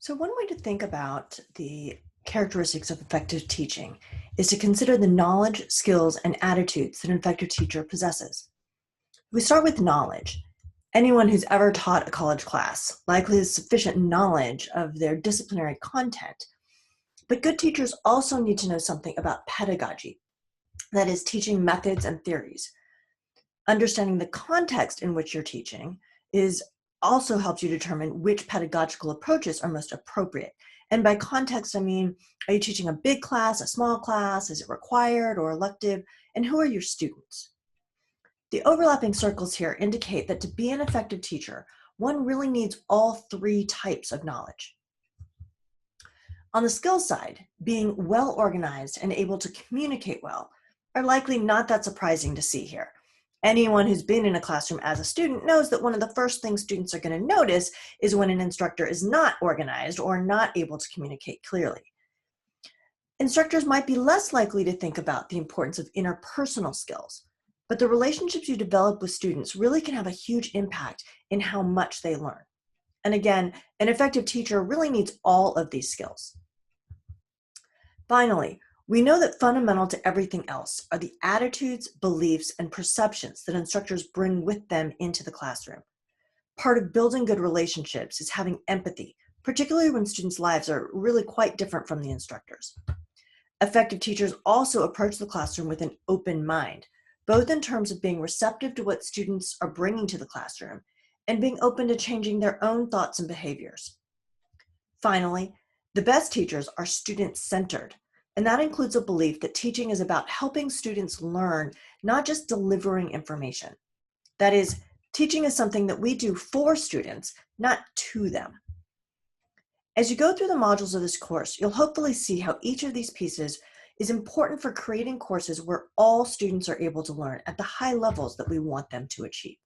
So, one way to think about the characteristics of effective teaching is to consider the knowledge, skills, and attitudes that an effective teacher possesses. We start with knowledge. Anyone who's ever taught a college class likely has sufficient knowledge of their disciplinary content. But good teachers also need to know something about pedagogy, that is, teaching methods and theories. Understanding the context in which you're teaching is also helps you determine which pedagogical approaches are most appropriate. And by context, I mean, are you teaching a big class, a small class? Is it required or elective? And who are your students? The overlapping circles here indicate that to be an effective teacher, one really needs all three types of knowledge. On the skill side, being well organized and able to communicate well are likely not that surprising to see here. Anyone who's been in a classroom as a student knows that one of the first things students are going to notice is when an instructor is not organized or not able to communicate clearly. Instructors might be less likely to think about the importance of interpersonal skills, but the relationships you develop with students really can have a huge impact in how much they learn. And again, an effective teacher really needs all of these skills. Finally, we know that fundamental to everything else are the attitudes, beliefs, and perceptions that instructors bring with them into the classroom. Part of building good relationships is having empathy, particularly when students' lives are really quite different from the instructors. Effective teachers also approach the classroom with an open mind, both in terms of being receptive to what students are bringing to the classroom and being open to changing their own thoughts and behaviors. Finally, the best teachers are student-centered, and that includes a belief that teaching is about helping students learn, not just delivering information. That is, teaching is something that we do for students, not to them. As you go through the modules of this course, you'll hopefully see how each of these pieces is important for creating courses where all students are able to learn at the high levels that we want them to achieve.